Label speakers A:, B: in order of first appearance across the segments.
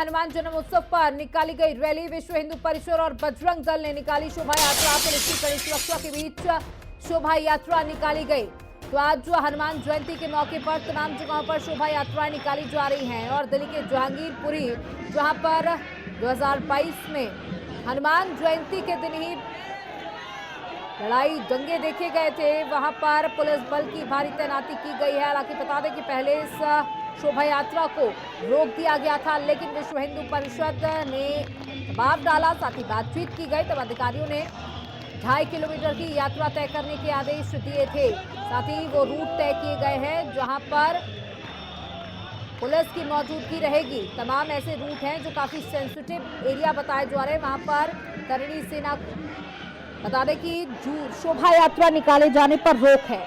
A: हनुमान जन्मोत्सव पर निकाली गई रैली। विश्व हिंदू परिषद और बजरंग दल ने निकाली शोभा यात्रा। पुलिस की कड़ी सुरक्षा के बीच शोभा यात्रा निकाली गई। तो आज हनुमान जयंती के मौके पर तमाम जगहों पर शोभा यात्राएं निकाली जा रही हैं और दिल्ली के जहांगीरपुरी, जहां पर 2022 में हनुमान जयंती के दिन ही लड़ाई दंगे देखे गए थे, वहां पर पुलिस बल की भारी तैनाती की गई है। हालांकि बता दें कि पहले इस शोभा यात्रा को रोक दिया गया था, लेकिन विश्व हिंदू परिषद ने दबाव डाला, साथ ही बातचीत की गई। तब अधिकारियों ने 2.5 किलोमीटर की यात्रा तय करने के आदेश दिए थे। साथ ही वो रूट तय किए गए हैं जहां पर पुलिस की मौजूदगी रहेगी। तमाम ऐसे रूट हैं जो काफी सेंसिटिव एरिया बताए जा रहे हैं, वहां पर करणी सेना। बता दें कि शोभा यात्रा निकाले जाने पर रोक है।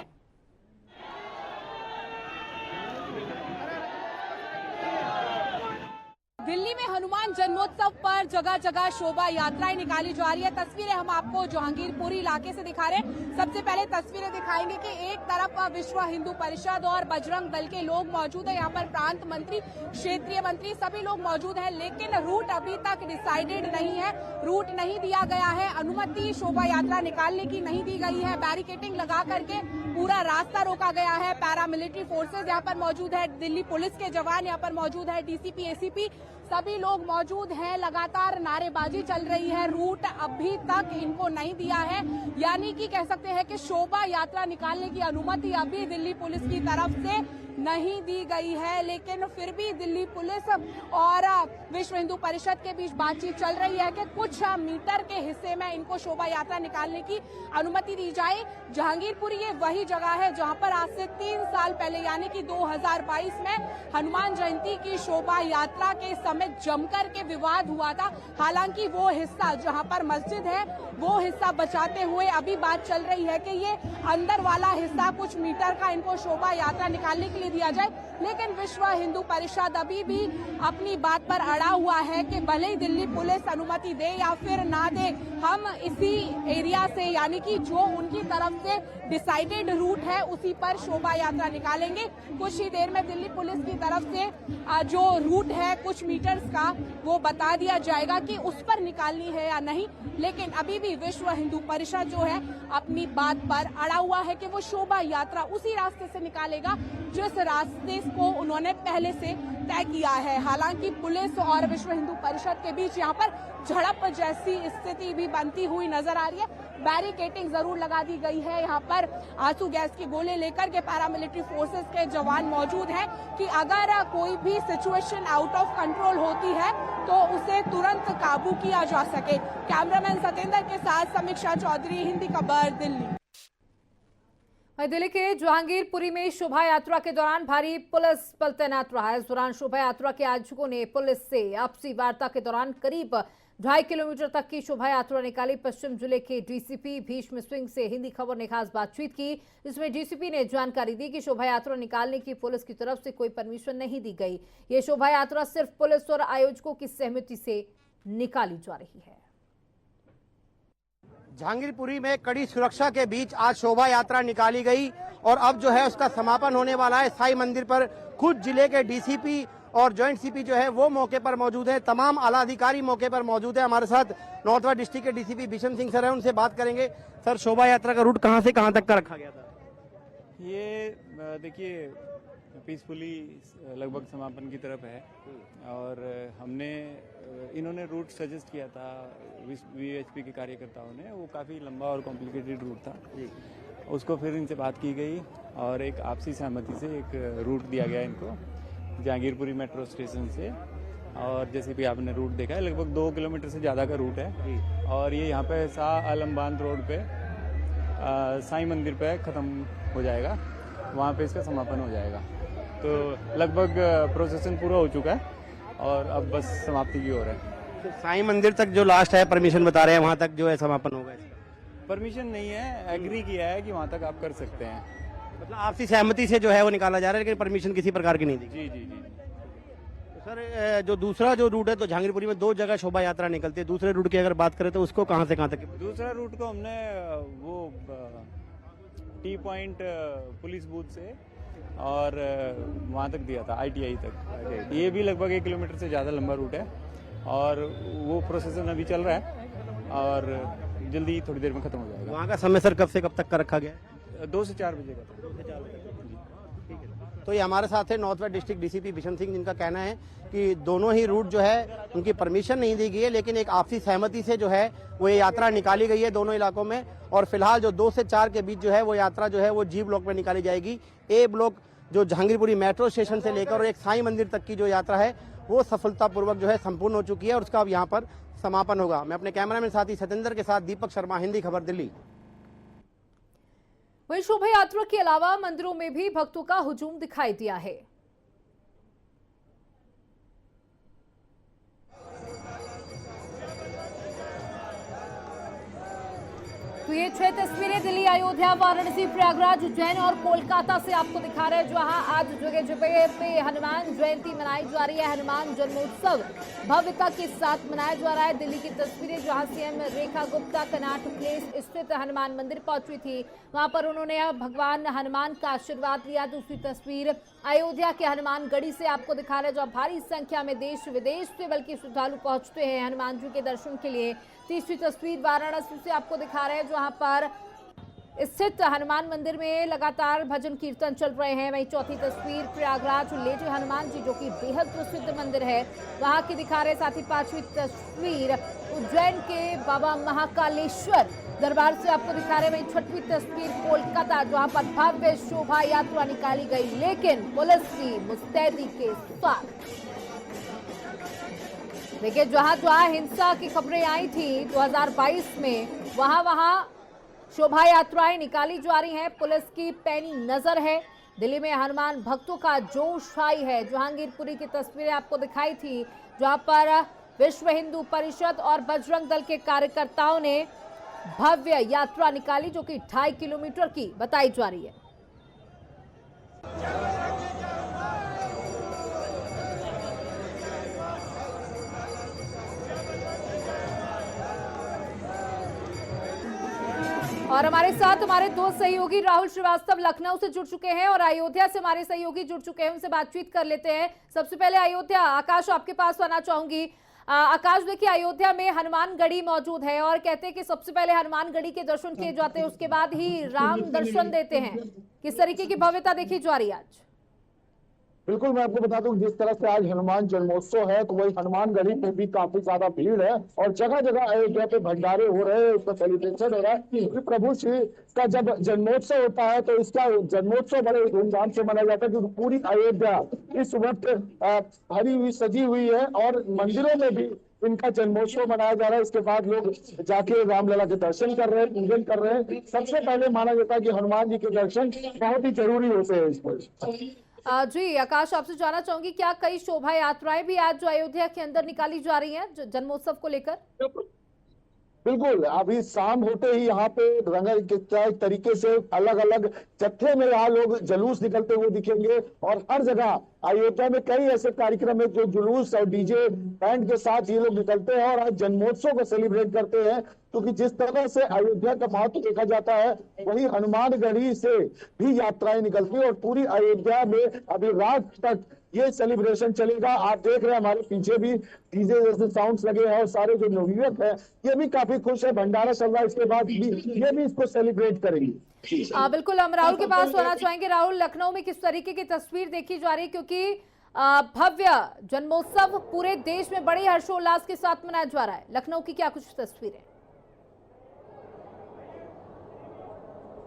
B: दिल्ली में हनुमान जन्मोत्सव पर जगह जगह शोभा यात्राएं निकाली जा रही है। तस्वीरें हम आपको जहांगीरपुरी इलाके से दिखा रहे हैं। सबसे पहले तस्वीरें दिखाएंगे कि एक तरफ विश्व हिंदू परिषद और बजरंग दल के लोग मौजूद हैं। यहाँ पर प्रांत मंत्री, क्षेत्रीय मंत्री सभी लोग मौजूद हैं, लेकिन रूट अभी तक डिसाइडेड नहीं है, रूट नहीं दिया गया है। अनुमति शोभा यात्रा निकालने की नहीं दी गई है। बैरिकेडिंग लगा करके पूरा रास्ता रोका गया है। पैरामिलिट्री फोर्सेज यहाँ पर मौजूद है, दिल्ली पुलिस के जवान यहाँ पर मौजूद है, डीसीपी, एसीपी सभी लोग मौजूद हैं। लगातार नारेबाजी चल रही है। रूट अभी तक इनको नहीं दिया है, यानी कि कह सकते हैं कि शोभा यात्रा निकालने की अनुमति अभी दिल्ली पुलिस की तरफ से नहीं दी गई है। लेकिन फिर भी दिल्ली पुलिस और विश्व हिंदू परिषद के बीच बातचीत चल रही है कि कुछ मीटर के हिस्से में इनको शोभा यात्रा निकालने की अनुमति दी जाए। जहांगीरपुरी ये वही जगह है जहां पर आज से 3 साल पहले यानी कि 2022 में हनुमान जयंती की शोभा यात्रा के समय जमकर के विवाद हुआ था। हालांकि वो हिस्सा जहां पर मस्जिद है वो हिस्सा बचाते हुए अभी बात चल रही है कि ये अंदर वाला हिस्सा कुछ मीटर का इनको शोभा यात्रा निकालने के लिए दिया जाए। लेकिन विश्व हिंदू परिषद अभी भी अपनी बात पर अड़ा हुआ है कि भले ही दिल्ली पुलिस अनुमति दे या फिर ना दे, हम इसी एरिया से यानी कि जो उनकी तरफ से डिसाइडेड रूट है उसी पर शोभा यात्रा निकालेंगे। कुछ ही देर में दिल्ली पुलिस की तरफ से जो रूट है कुछ मीटर्स का वो बता दिया जाएगा कि उस पर निकालनी है या नहीं। लेकिन अभी भी विश्व हिंदू परिषद जो है अपनी बात पर अड़ा हुआ है कि वो शोभा यात्रा उसी रास्ते से निकालेगा जिस रास्ते को उन्होंने पहले से तय किया है। हालांकि पुलिस और विश्व हिंदू परिषद के बीच यहाँ पर झड़प जैसी स्थिति भी बनती हुई नजर आ रही है। बैरिकेडिंग जरूर लगा दी गई है। यहाँ पर आंसू गैस के गोले लेकर के पैरामिलिट्री फोर्सेस के जवान मौजूद हैं कि अगर कोई भी सिचुएशन आउट ऑफ कंट्रोल होती है तो उसे तुरंत काबू किया जा सके। कैमरामैन सतेंद्र के साथ समीक्षा चौधरी, हिंदी खबर, दिल्ली।
A: दिल्ली के जहांगीरपुरी में शोभा यात्रा के दौरान भारी पुलिस बल तैनात रहा। इस दौरान शोभा यात्रा के आयोजकों ने पुलिस से आपसी वार्ता के दौरान करीब 2.5 किलोमीटर तक की शोभा यात्रा निकाली। पश्चिम जिले के डीसीपी भीष्म सिंह से हिंदी खबर ने खास बातचीत की, जिसमें डीसीपी ने जानकारी दी कि शोभा यात्रा निकालने की पुलिस की तरफ से कोई परमिशन नहीं दी गई। ये शोभा यात्रा सिर्फ पुलिस और आयोजकों की सहमति से निकाली जा रही है।
C: जहांगीरपुरी में कड़ी सुरक्षा के बीच आज शोभा यात्रा निकाली गई और अब जो है उसका समापन होने वाला है। साईं मंदिर पर खुद जिले के डीसीपी और जॉइंट सीपी जो है वो मौके पर मौजूद है। तमाम आला अधिकारी मौके पर मौजूद है। हमारे साथ नॉर्थ वेस्ट डिस्ट्रिक्ट के डीसीपी भीष्म सिंह सर है, उनसे बात करेंगे। सर, शोभा यात्रा का रूट कहां से कहां तक का रखा गया था?
D: ये देखिए पीसफुली लगभग समापन की तरफ है और इन्होंने रूट सजेस्ट किया था वीएचपी के कार्यकर्ताओं ने। वो काफ़ी लंबा और कॉम्प्लिकेटेड रूट था, उसको फिर इनसे बात की गई और एक आपसी सहमति से एक रूट दिया गया इनको जहांगीरपुरी मेट्रो स्टेशन से। और जैसे भी आपने रूट देखा है लगभग 2 किलोमीटर से ज़्यादा का रूट है और ये यहाँ पे शाह आलम बांध रोड पे साईं मंदिर पे ख़त्म हो जाएगा, वहाँ पे इसका समापन हो जाएगा। तो लगभग प्रोसेसन पूरा हो चुका है और अब बस समाप्ति की ओर है।
C: तो साईं मंदिर तक जो लास्ट है परमिशन बता रहे हैं, वहाँ तक जो है समापन होगा?
D: परमिशन नहीं है, एग्री किया है कि वहाँ तक आप कर सकते हैं।
C: मतलब आपसी सहमति से जो है वो निकाला जा रहा है, लेकिन परमिशन किसी प्रकार की नहीं दी।
D: जी जी जी।
C: तो सर, जो दूसरा जो रूट है तो जहांगीरपुरी में 2 जगह शोभा यात्रा निकलती है। दूसरे रूट की अगर बात करें तो उसको कहाँ से कहाँ तक?
D: दूसरा रूट को हमने वो टी पॉइंट पुलिस बूथ से और वहाँ तक दिया था, ITI तक। ये भी लगभग 1 किलोमीटर से ज़्यादा लंबा रूट है और वो प्रोसेसन अभी चल रहा है और जल्दी थोड़ी देर में खत्म हो जाएगा।
C: वहाँ का समय सर कब से कब तक का रखा गया है?
D: 2 से 4 बजे का था।
C: तो ये हमारे साथ है north west district DCP Bishan Singh, जिनका कहना है कि दोनों ही रूट जो है उनकी परमिशन नहीं दी गई है, लेकिन एक आपसी सहमति से जो है वो ये यात्रा निकाली गई है दोनों इलाकों में। और फिलहाल जो 2 से 4 के बीच जो है वो यात्रा जो है वो G ब्लॉक में निकाली जाएगी। A ब्लॉक जो जहांगीरपुरी मेट्रो स्टेशन से लेकर और एक साईं मंदिर तक की जो यात्रा है वो सफलतापूर्वक जो है संपूर्ण हो चुकी है और उसका अब यहाँ पर समापन होगा। मैं अपने कैमरामैन साथी सतेंद्र के साथ दीपक शर्मा, हिंदी खबर, दिल्ली।
A: वहीं शोभा यात्रा के अलावा मंदिरों में भी भक्तों का हुजूम दिखाई दिया है। तो ये 6 तस्वीरें दिल्ली, अयोध्या, वाराणसी, प्रयागराज, उज्जैन और कोलकाता से आपको दिखा रहे हैं, जहां आज जगह जगह पे हनुमान जयंती मनाई जा रही है। हनुमान जन्मोत्सव भव्यता के साथ मनाया जा रहा है। दिल्ली की तस्वीरें, जहां CM Rekha Gupta Connaught place स्थित हनुमान मंदिर पहुंची थी, वहां पर उन्होंने भगवान हनुमान का आशीर्वाद लिया। दूसरी तस्वीर अयोध्या के हनुमान गढ़ी से आपको दिखा रहे हैं, जहां भारी संख्या में देश विदेश से बल्कि श्रद्धालु पहुंचते हैं हनुमान जी के दर्शन के लिए। तीसरी तस्वीर वाराणसी से आपको दिखा रहे हैं, जहां पर स्थित हनुमान मंदिर में लगातार भजन कीर्तन चल रहे हैं। वहीं चौथी तस्वीर प्रयागराज लेटे हनुमान जी, जो कि बेहद प्रसिद्ध मंदिर है, वहां की दिखा रहे। साथ ही 5वीं तस्वीर उज्जैन के बाबा महाकालेश्वर दरबार से आपको दिखा रहे। वहीं 6वीं तस्वीर कोलकाता, जहां पर भव्य शोभा यात्रा निकाली गई, लेकिन पुलिस की मुस्तैदी के साथ। देखिए, जहां हिंसा की खबरें आई थी 2022 में, वहां शोभा यात्राएं निकाली जा रही हैं। पुलिस की पैनी नजर है। दिल्ली में हनुमान भक्तों का जोश हाई है। जहांगीरपुरी की तस्वीरें आपको दिखाई थी, जहां पर विश्व हिंदू परिषद और बजरंग दल के कार्यकर्ताओं ने भव्य यात्रा निकाली, जो कि 2.5 किलोमीटर की बताई जा रही है। और हमारे साथ हमारे दो सहयोगी राहुल श्रीवास्तव लखनऊ से जुड़ चुके हैं और अयोध्या से हमारे सहयोगी जुड़ चुके हैं, उनसे बातचीत कर लेते हैं। सबसे पहले अयोध्या, आकाश आपके पास आना चाहूंगी। आकाश, देखिए अयोध्या में हनुमान गढ़ी मौजूद है और कहते हैं कि सबसे पहले हनुमान गढ़ी के दर्शन किए जाते हैं, उसके बाद ही राम दर्शन देते हैं। किस तरीके की भव्यता देखी जा रही है आज?
E: बिल्कुल, मैं आपको बता दूं जिस तरह से आज हनुमान जन्मोत्सव है, तो वही हनुमान गढ़ी में भी काफी ज्यादा भीड़ है और जगह जगह अयोध्या पे भंडारे हो रहे हैं, उसका सेलिब्रेशन हो रहा है। क्योंकि प्रभु श्री का जब जन्मोत्सव होता है तो इसका जन्मोत्सव बड़े धूमधाम से मनाया जाता है, क्योंकि पूरी अयोध्या इस वक्त भरी हुई सजी हुई है और मंदिरों में भी इनका जन्मोत्सव मनाया जा रहा है। इसके बाद लोग जाके रामलला के दर्शन कर रहे हैं, पूजन कर रहे हैं। सबसे पहले माना जाता है कि हनुमान जी के दर्शन बहुत ही जरूरी होते हैं इस पर।
A: जी आकाश, आपसे जानना चाहूंगी, क्या कई शोभा यात्राएं भी आज जो अयोध्या के अंदर निकाली जा रही हैं जन्मोत्सव को लेकर?
E: बिल्कुल, अभी शाम होते ही यहाँ पे रंग तरीके से अलग अलग जत्थे में यहाँ लोग जुलूस निकलते हुए दिखेंगे और हर जगह अयोध्या में कई ऐसे कार्यक्रम है जो जुलूस और डीजे बैंड के साथ ये लोग निकलते हैं और आज जन्मोत्सव को सेलिब्रेट करते हैं। क्योंकि जिस तरह से अयोध्या का महत्व देखा जाता है, वही हनुमानगढ़ी से भी यात्राएं निकलती है और पूरी अयोध्या में अभी रात तक ये सेलिब्रेशन चलेगा। आप देख रहे हैं हमारे पीछे भी डीजे जैसे साउंड्स लगे हैं और सारे जो नवयुवक है ये भी काफी खुश है। भंडारा चल रहा है, इसके बाद भी ये भी इसको सेलिब्रेट करेंगे।
A: बिल्कुल, हम राहुल के पास होना चाहेंगे। राहुल, लखनऊ में किस तरीके की तस्वीर देखी जा रही है, क्योंकि भव्य जन्मोत्सव पूरे देश में बड़े हर्षोल्लास के साथ मनाया जा रहा है, लखनऊ की क्या कुछ तस्वीरें?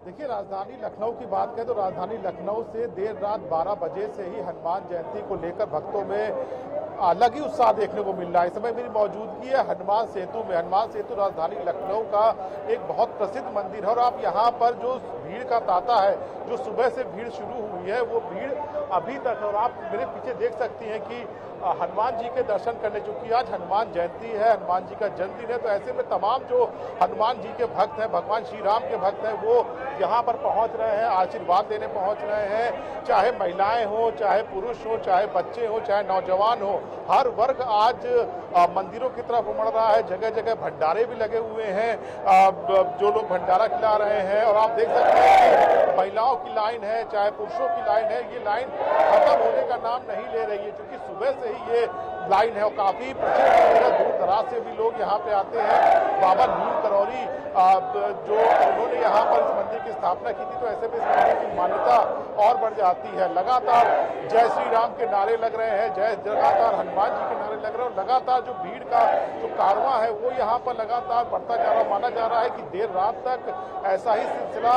F: देखिए, राजधानी लखनऊ की बात करें तो राजधानी लखनऊ से देर रात 12 बजे से ही हनुमान जयंती को लेकर भक्तों में अलग ही उत्साह देखने को मिल रहा है। इस समय मेरी मौजूदगी है हनुमान सेतु में। हनुमान सेतु राजधानी लखनऊ का एक बहुत प्रसिद्ध मंदिर है और आप यहाँ पर जो भीड़ का तांता है, जो सुबह से भीड़ शुरू हुई है, वो भीड़ अभी तक, और आप मेरे पीछे देख सकती हैं कि हनुमान जी के दर्शन करने, चूंकि आज हनुमान जयंती है, हनुमान जी का जन्मदिन है, तो ऐसे में तमाम जो हनुमान जी के भक्त हैं, भगवान श्री राम के भक्त हैं, वो यहाँ पर पहुँच रहे हैं, आशीर्वाद देने पहुँच रहे हैं। चाहे महिलाएं हो, चाहे पुरुष हो, चाहे बच्चे हो, चाहे नौजवान हो, हर वर्ग आज मंदिरों की तरफ उमड़ रहा है। जगह जगह भंडारे भी लगे हुए हैं, जो लोग भंडारा खिला रहे हैं और आप देख सकते हैं महिलाओं की लाइन है, चाहे पुरुषों की लाइन है, ये लाइन खत्म होने का नाम नहीं ले रही है, क्योंकि सुबह से ही ये लाइन है और काफी दूर दराज से भी लोग यहाँ पे आते हैं। बाबा नीम करौरी जो उन्होंने यहाँ पर इस मंदिर की स्थापना की थी, तो ऐसे में इस मंदिर की मान्यता और बढ़ जाती है। लगातार जय श्री राम के नारे लग रहे हैं, लगातार हनुमान जी के नारे लग रहे हैं और लगातार जो भीड़ का जो कारवां है वो यहाँ पर लगातार बढ़ता जा रहा, माना जा रहा है कि देर रात तक ऐसा ही सिलसिला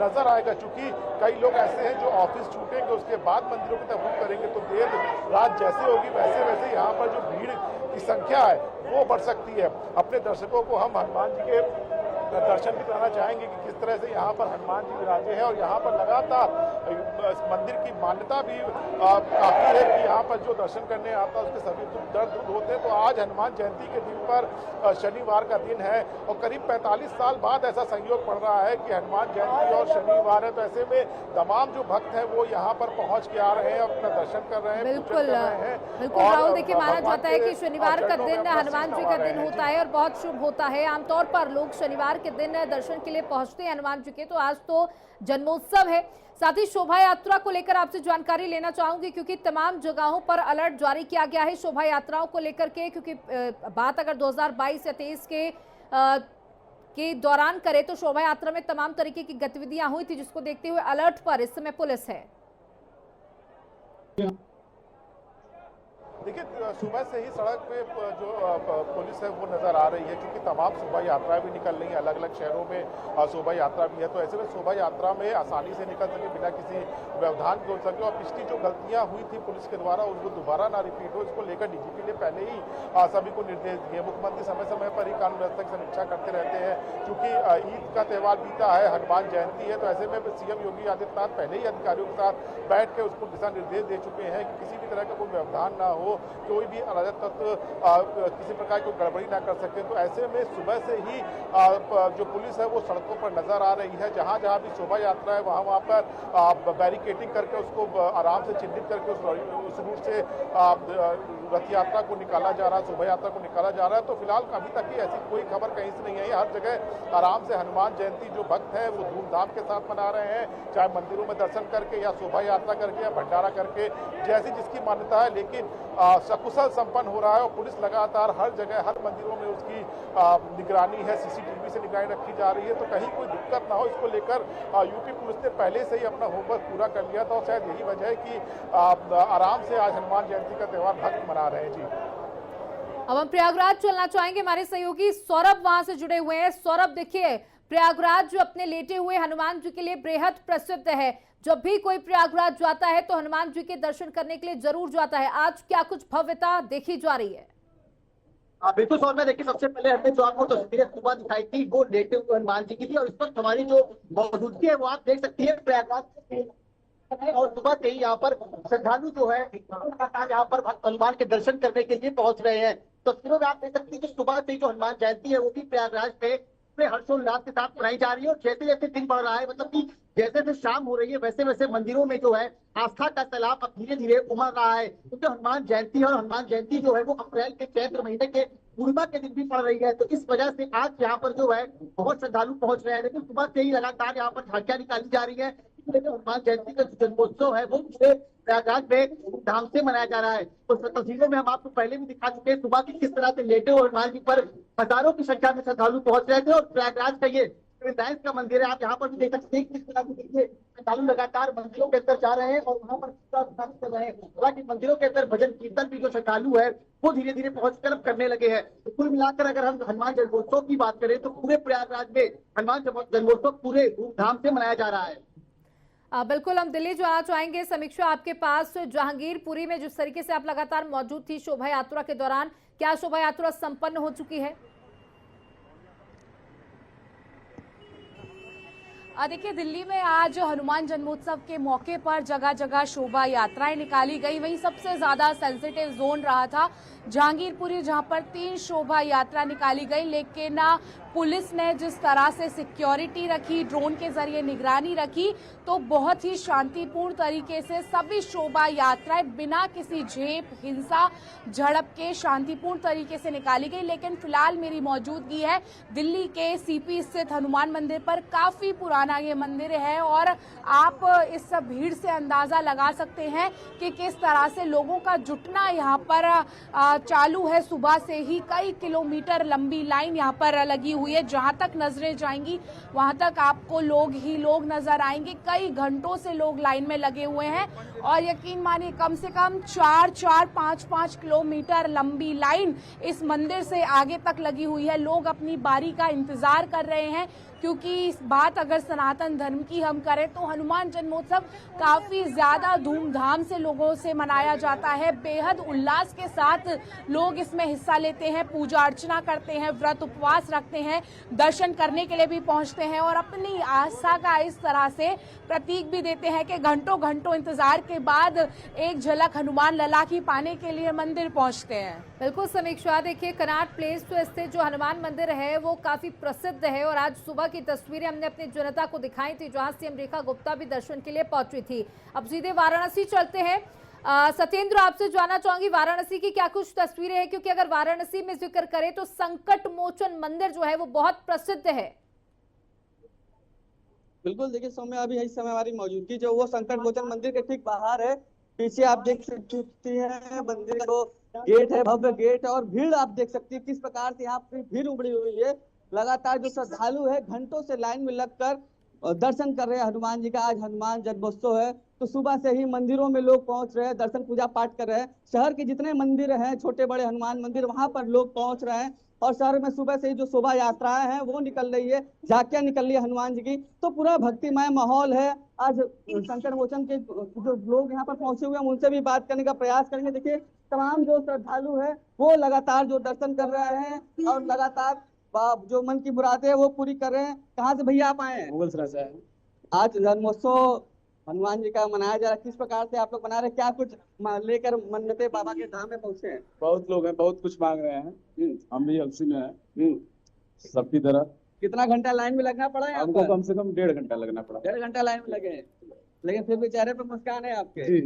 F: नजर आएगा। चूंकि कई लोग ऐसे हैं जो ऑफिस छूटेंगे उसके बाद मंदिरों की तरफ रुख करेंगे, तो देर रात जैसे होगी वैसे वैसे यहाँ पर जो भीड़ की संख्या है वो बढ़ सकती है। अपने दर्शकों को हम हनुमान जी के दर्शन भी कराना चाहेंगे कि किस तरह से यहाँ पर हनुमान जी विराजे हैं और यहाँ पर लगातार इस मंदिर की मान्यता भी काफी है कि यहाँ पर जो दर्शन करने आता है उसके सभी दुख दर्द दूर होते हैं। तो आज हनुमान जयंती के दिन पर शनिवार का दिन है और करीब 45 साल बाद ऐसा संयोग पड़ रहा है कि हनुमान जयंती और शनिवार है, तो ऐसे में तमाम जो भक्त हैं वो यहाँ पर पहुँच के आ रहे हैं, अपना दर्शन कर रहे हैं,
A: बिल्कुल राहुल, देखिए माना जाता है कि शनिवार का दिन हनुमान जी का दिन होता है और बहुत शुभ होता है। आमतौर पर लोग शनिवार के दिन दर्शन के लिए पहुंचते हैं हनुमान जी के, तो आज तो जन्मोत्सव है। साथ ही शोभा यात्रा को लेकर आपसे जानकारी लेना चाहूंगी, क्योंकि तमाम जगहों पर अलर्ट जारी किया गया है शोभा यात्राओं को लेकर के, क्योंकि बात अगर 2022 या 23 के दौरान करें तो शोभा यात्रा में तमाम तरीके की गतिविधियां हुई थी, जिसको देखते हुए अलर्ट पर इस समय पुलिस है।
F: देखिए, सुबह से ही सड़क पे जो पुलिस है वो नजर आ रही है, क्योंकि तमाम शोभा यात्राएं भी निकल रही हैं, अलग अलग शहरों में शोभा यात्रा भी है, तो ऐसे में शोभा यात्रा में आसानी से निकल सके, बिना किसी व्यवधान के हो सके और पिछली जो गलतियां हुई थी पुलिस के द्वारा उसको दोबारा ना रिपीट हो, इसको लेकर डीजीपी ने पहले ही सभी को निर्देश दिए। मुख्यमंत्री समय समय पर ही कानून व्यवस्था की समीक्षा करते रहते हैं, क्योंकि ईद का त्यौहार बीता है, हनुमान जयंती है, तो ऐसे में सीएम योगी आदित्यनाथ पहले ही अधिकारियों के साथ बैठ के उसको दिशा निर्देश दे चुके हैं कि किसी भी तरह का कोई व्यवधान ना हो, कोई भी अराजक तत्व किसी प्रकार की गड़बड़ी ना कर सके। तो ऐसे में सुबह से ही जो पुलिस है वो सड़कों पर नजर आ रही है, जहां जहां भी शोभा यात्रा है वहां पर बैरिकेडिंग करके उसको आराम से चिन्हित करके उस रूट से रथ यात्रा को निकाला जा रहा है, शोभा यात्रा को निकाला जा रहा है। तो फिलहाल अभी तक की ऐसी कोई खबर कहीं से नहीं आई, हर जगह आराम से हनुमान जयंती जो भक्त है वो धूमधाम के साथ मना रहे हैं, चाहे मंदिरों में दर्शन करके या शोभा यात्रा करके या भंडारा करके, जैसी जिसकी मान्यता है, लेकिन सकुशल संपन्न हो रहा है और पुलिस लगातार हर जगह हर मंदिरों में उसकी निगरानी है, सीसीटीवी से निगरानी रखी जा रही है, तो कहीं कोई दिक्कत ना हो इसको लेकर यूपी पुलिस ने पहले से ही अपना होमवर्क पूरा कर लिया था और शायद यही वजह है कि आराम से आज हनुमान जयंती का त्यौहार भक्त मना रहे हैं। जी,
A: अब हम प्रयागराज चलना चाहेंगे, हमारे सहयोगी सौरभ वहां से जुड़े हुए हैं। सौरभ, देखिए प्रयागराज जो अपने लेटे हुए हनुमान जी के लिए बेहद प्रसिद्ध है, जब भी कोई प्रयागराज जाता है तो हनुमान जी के दर्शन करने के लिए जरूर जाता है। आज क्या कुछ भव्यता देखी जा रही है?
G: बिल्कुल सौरभ, देखिए सबसे पहले हमने जो आपको तस्वीरें सुबह दिखाई थी वो लेटे हुए हनुमान जी की थी और इस वक्त हमारी जो मौजूदगी है वो आप देख सकती है प्रयागराज और सुबह से ही यहाँ पर श्रद्धालु जो है यहाँ पर हनुमान के दर्शन करने के लिए पहुंच रहे हैं। तस्वीरों में आप देख सकते हैं कि सुबह से जो हनुमान जयंती है वो भी प्रयागराज पे हर्षोल्लास के साथ मनाई जा रही है और जैसे जैसे दिन बढ़ रहा है, मतलब कि जैसे जैसे शाम हो रही है वैसे वैसे मंदिरों में जो है आस्था का तालाब अब धीरे धीरे उमड़ रहा है, क्योंकि हनुमान जयंती और हनुमान जयंती जो है वो अप्रैल के चैत्र महीने के पूर्णिमा के दिन भी पड़ रही है, तो इस वजह से आज यहाँ पर जो है बहुत श्रद्धालु पहुंच रहे हैं। लेकिन सुबह से ही लगातार यहाँ पर झांकियां निकाली जा रही है, लेकिन हनुमान जयंती का जन्मोत्सव है वो पूरे प्रयागराज में धूमधाम से मनाया जा रहा है। उस तस्वीरों में हम आपको पहले भी दिखा चुके हैं सुबह की किस तरह से लेटे और हनुमान जी पर हजारों की संख्या में श्रद्धालु पहुंच रहे थे और प्रयागराज का ये विधायक का मंदिर है, आप यहाँ पर भी देख सकते हैं किस तरह से देखिए श्रद्धालु लगातार मंदिरों के अंदर जा रहे हैं और वहाँ पर कर रहे हैं। हालांकि मंदिरों के अंदर भजन कीर्तन भी जो श्रद्धालु है वो धीरे धीरे पहुंचकर अब करने लगे हैं। तो कुल मिलाकर अगर हम हनुमान जन्मोत्सव की बात करें तो पूरे प्रयागराज में हनुमान जन्मोत्सव पूरे धूमधाम से मनाया जा रहा है।
A: बिल्कुल, हम दिल्ली जाना चाहेंगे। समीक्षा आपके पास, जहांगीरपुरी में जिस तरीके से आप लगातार मौजूद थी शोभा यात्रा के दौरान, क्या शोभा यात्रा संपन्न हो चुकी है?
B: देखिए, दिल्ली में आज हनुमान जन्मोत्सव के मौके पर जगह जगह शोभा यात्राएं निकाली गई। वहीं सबसे ज्यादा सेंसिटिव जोन रहा था जहांगीरपुरी, जहां पर 3 शोभा यात्रा निकाली गई, लेकिन पुलिस ने जिस तरह से सिक्योरिटी रखी, ड्रोन के जरिए निगरानी रखी, तो बहुत ही शांतिपूर्ण तरीके से सभी शोभा यात्राएं बिना किसी झेप, हिंसा, झड़प के शांतिपूर्ण तरीके से निकाली गई। लेकिन फिलहाल मेरी मौजूदगी है दिल्ली के सीपी स्थित हनुमान मंदिर पर। काफी पुराना पुराना ये मंदिर है और आप इस भीड़ से अंदाजा लगा सकते हैं कि किस तरह से लोगों का जुटना यहाँ पर चालू है। सुबह से ही कई किलोमीटर लंबी लाइन यहाँ पर लगी हुई है। जहाँ तक नजरें जाएंगी वहाँ तक आपको लोग ही लोग नजर आएंगे। कई घंटों से लोग लाइन में लगे हुए हैं और यकीन मानिए कम से कम 4-5 किलोमीटर लंबी लाइन इस मंदिर से आगे तक लगी हुई है। लोग अपनी बारी का इंतजार कर रहे हैं क्योंकि इस बात अगर सनातन धर्म की हम करें तो हनुमान जन्मोत्सव काफी ज्यादा धूमधाम से लोगों से मनाया जाता है। बेहद उल्लास के साथ लोग इसमें हिस्सा लेते हैं, पूजा अर्चना करते हैं, व्रत उपवास रखते हैं, दर्शन करने के लिए भी पहुंचते हैं और अपनी आस्था का इस तरह से प्रतीक भी देते हैं कि घंटों घंटों इंतजार के बाद एक झलक हनुमान लला की पाने के लिए मंदिर पहुंचते हैं।
A: बिल्कुल समीक्षा, देखिए कनाट प्लेस पे स्थित जो हनुमान मंदिर है वो काफी प्रसिद्ध है और आज सुबह की तस्वीरें हमने अपनी जनता को दिखाई थी जहां सीएम रेखा गुप्ता भी दर्शन के लिए पहुंची थी। अब सीधे वाराणसी चलते हैं। सत्येंद्र, आपसे जानना चाहूंगी वाराणसी की क्या कुछ तस्वीरें हैं, क्योंकि अगर वाराणसी में जिक्र करें तो संकट मोचन मंदिर जो है वो बहुत प्रसिद्ध है।
H: बिल्कुल, देखिए सौम्या, अभी इस समय हमारी मौजूदगी जो वो संकट मोचन मंदिर के ठीक बाहर है। पीछे आप देख सकती हैं मंदिर को गेट है, भव्य गेट है और भीड़ आप देख सकती है किस प्रकार से यहाँ पे भीड़ उमड़ी हुई है। लगातार जो श्रद्धालु है घंटों से लाइन में लगकर दर्शन कर रहे हैं हनुमान जी का। आज हनुमान जन्मोत्सव है तो सुबह से ही मंदिरों में लोग पहुंच रहे हैं, दर्शन पूजा पाठ कर रहे हैं। शहर के जितने मंदिर हैं, छोटे बड़े हनुमान मंदिर, वहां पर लोग पहुंच रहे हैं और शहर में सुबह से ही जो शोभा यात्राएं हैं वो निकल रही है, झांकियां निकल रही है हनुमान जी की। तो पूरा भक्तिमय माहौल है। आज संकट मोचन के जो लोग यहाँ पर पहुंचे हुए हैं उनसे भी बात करने का प्रयास करेंगे। देखिए तमाम जो श्रद्धालु है वो लगातार जो दर्शन कर रहे हैं और लगातार जो मन की मुरादें वो पूरी कर रहे हैं। कहाँ से भैया आप आए हैं?
I: मुगलसराय से।
H: आज जन्मोत्सव हनुमान जी का मनाया जा रहा है, किस प्रकार से आप लोग मना रहे हैं? क्या कुछ लेकर मन्नतें बाबा के धाम में पहुंचे हैं?
I: बहुत लोग हैं, बहुत कुछ मांग रहे हैं। हम भी उसी में हैं सबकी तरह।
H: कितना घंटा लाइन में लगना पड़ा है?
I: हमको कम से कम 1.5 घंटा लगना पड़ा।
H: 1.5 घंटा लाइन में लगे हैं, लेकिन फिर भी चेहरे पे मुस्कान है आपके।
I: जी।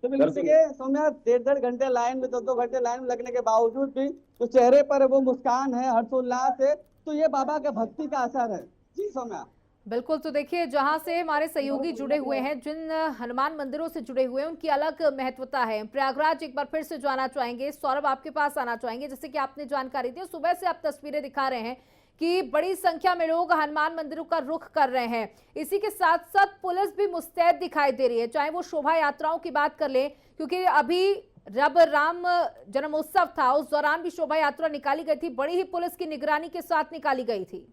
H: तो बिल्कुल देखिए सौम्या, 1.5 घंटे लाइन में, 2 घंटे लाइन में लगने के बावजूद भी तो चेहरे पर वो मुस्कान है, हर्षोल्लास है। तो ये बाबा के भक्ति का असर है। जी सौम्या।
A: बिल्कुल, तो देखिए जहां से हमारे सहयोगी जुड़े हुए हैं, जिन हनुमान मंदिरों से जुड़े हुए हैं उनकी अलग महत्वता है। प्रयागराज एक बार फिर से जाना चाहेंगे, सौरभ आपके पास आना चाहेंगे। जैसे कि आपने जानकारी दी, सुबह से आप तस्वीरें दिखा रहे हैं कि बड़ी संख्या में लोग हनुमान मंदिरों का रुख कर रहे हैं। इसी के साथ साथ पुलिस भी मुस्तैद दिखाई दे रही है, चाहे वो शोभा यात्राओं की बात कर ले, क्योंकि अभी जब राम जन्मोत्सव था उस दौरान भी शोभा यात्रा निकाली गई थी, बड़ी ही पुलिस की निगरानी के साथ निकाली गई थी।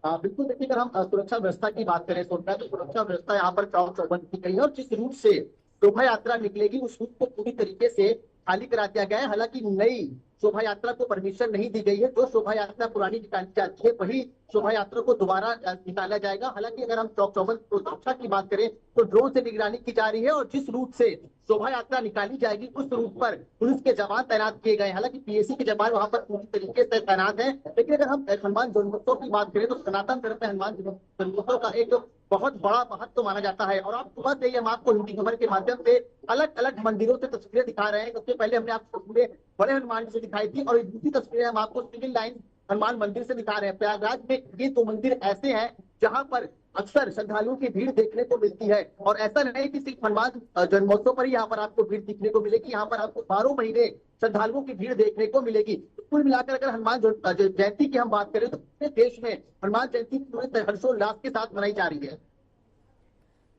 G: बिल्कुल, देखिए अगर हम सुरक्षा व्यवस्था की बात करें तो सुरक्षा व्यवस्था यहाँ पर चौक चौबंद की गई है और जिस रूट से शोभा यात्रा निकलेगी उस रूट को पूरी तरीके से खाली करा दिया गया है। हालांकि नई शोभा यात्रा को परमिशन नहीं दी गई है। जो शोभा यात्रा पुरानी निकाली जाती है वही शोभा यात्रा को दोबारा निकाला जाएगा। हालांकि अगर हम चौक चौबंद सुरक्षा की बात करें तो ड्रोन से निगरानी की जा रही है और जिस रूट से शोभा यात्रा निकाली जाएगी उस रूट पर पुलिस के जवान तैनात किए गए। हालांकि पीएसी के जवान वहां पर पूरी तरीके से तैनात हैं। लेकिन अगर हम हनुमान जन्मोत्सव की बात करें तो सनातन धर्म में हनुमान जन्मोत्सव का एक बहुत बड़ा महत्व माना जाता है। और आप सुबह से ही हम आपको हिंदी खबर के माध्यम से अलग अलग मंदिरों से तस्वीरें दिखा रहे हैं। सबसे पहले हमने आपको पूरे बड़े हनुमान जी से दिखाई थी और दूसरी तस्वीरें हम आपको सिविल लाइन हनुमान मंदिर से दिखा रहे हैं। प्रयागराज में ये 2 मंदिर ऐसे हैं जहां पर अक्सर श्रद्धालुओं की भीड़ देखने को मिलती है। और ऐसा नहीं कि सिर्फ हनुमान जन्मोत्सव पर ही यहाँ पर आपको भीड़ दिखने को मिलेगी, यहाँ पर आपको 12 महीने श्रद्धालुओं की भीड़ देखने को मिलेगी। कुल मिलाकर अगर हनुमान जयंती की हम बात करें तो पूरे देश में हनुमान जयंती पूरे हर्षोल्लास के साथ मनाई जा रही है।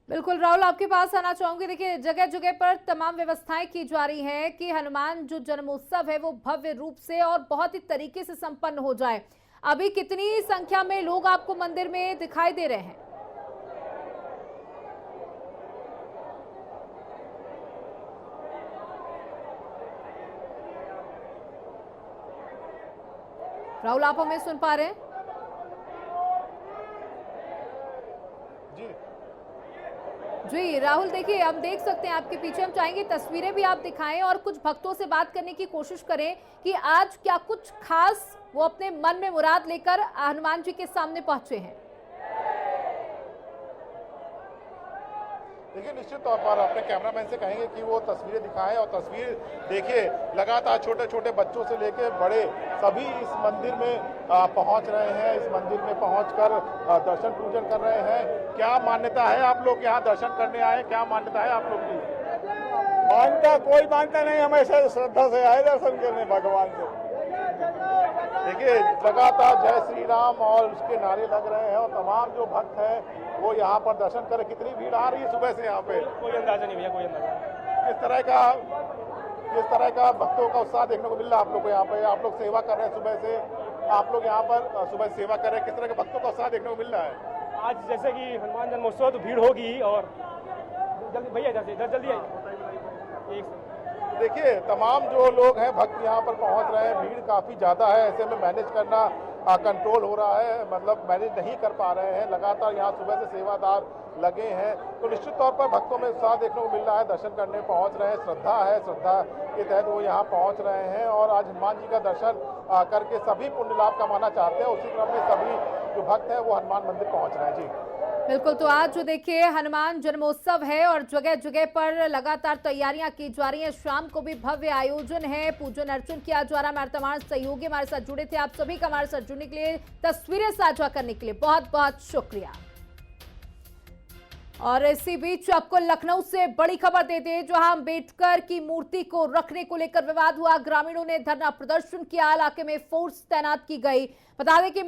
A: बिल्कुल राहुल, आपके पास आना चाहूंगी। देखिए जगह जगह पर तमाम व्यवस्थाएं की जा रही है कि हनुमान जो जन्मोत्सव है वो भव्य रूप से और बहुत ही तरीके से संपन्न हो जाए। अभी कितनी संख्या में लोग आपको मंदिर में दिखाई दे रहे हैं? राहुल, आप हमें सुन पा रहे हैं? जी राहुल, देखिए हम देख सकते हैं आपके पीछे, हम चाहेंगे तस्वीरें भी आप दिखाएं और कुछ भक्तों से बात करने की कोशिश करें कि आज क्या कुछ खास वो अपने मन में मुराद लेकर हनुमान जी के सामने पहुंचे हैं।
F: देखिए निश्चित तौर पर अपने कैमरामैन से कहेंगे कि वो तस्वीरें दिखाएं और तस्वीर देखिए लगातार छोटे छोटे बच्चों से लेकर बड़े सभी इस मंदिर में पहुंच रहे हैं। इस मंदिर में पहुंचकर दर्शन पूजन कर रहे हैं। क्या मान्यता है, आप लोग यहाँ दर्शन करने आए, क्या मान्यता है आप लोग की?
I: मानता कोई मानता नहीं, हमेशा श्रद्धा से आए दर्शन करने भगवान से।
F: देखिए लगातार जय श्री राम और उसके नारे लग रहे हैं और तमाम जो भक्त हैं वो यहाँ पर दर्शन करें। कितनी भीड़ आ रही है सुबह से यहाँ पे?
I: कोई अंदाजा नहीं भैया, कोई अंदाजा।
F: किस तरह का भक्तों का उत्साह देखने को मिल रहा है आप लोग को यहाँ पे? आप लोग सेवा कर रहे हैं सुबह से, आप लोग यहाँ पर सुबह सेवा कर रहे हैं, किस तरह के भक्तों का उत्साह देखने को मिल रहा है?
I: आज जैसे कि हनुमान जन्मोत्सव तो भीड़ होगी, और जल्दी भैया इधर जल्दी आइए।
F: देखिए तमाम जो लोग हैं भक्त यहाँ पर पहुँच रहे हैं, भीड़ काफ़ी ज़्यादा है, ऐसे में मैनेज करना कंट्रोल हो रहा है, मतलब मैनेज नहीं कर पा रहे हैं। लगातार यहाँ सुबह से सेवादार लगे हैं, तो निश्चित तौर पर भक्तों में उत्साह देखने को मिल रहा है, दर्शन करने पहुँच रहे हैं। श्रद्धा है, श्रद्धा के तहत वो यहाँ पहुँच रहे हैं और आज हनुमान जी का दर्शन करके सभी पुण्य लाभ कमाना चाहते हैं। उसी क्रम में सभी जो भक्त हैं वो हनुमान मंदिर पहुँच रहे हैं। जी
A: बिल्कुल, तो आज जो देखिए हनुमान जन्मोत्सव है और जगह जगह पर लगातार तैयारियां की जा रही हैं। शाम को भी भव्य आयोजन है, पूजन अर्चन किया जा रहा है। हमारे तमाम सहयोगी हमारे साथ जुड़े थे, आप सभी का हमारे साथ जुड़ने के लिए, तस्वीरें साझा करने के लिए बहुत बहुत शुक्रिया। और इसी बीच आपको लखनऊ से बड़ी खबर देते हैं, जहां अम्बेडकर की मूर्ति को रखने को लेकर विवाद हुआ। ग्रामीणों ने धरना प्रदर्शन किया, इलाके में फोर्स तैनात की गई। बता दें कि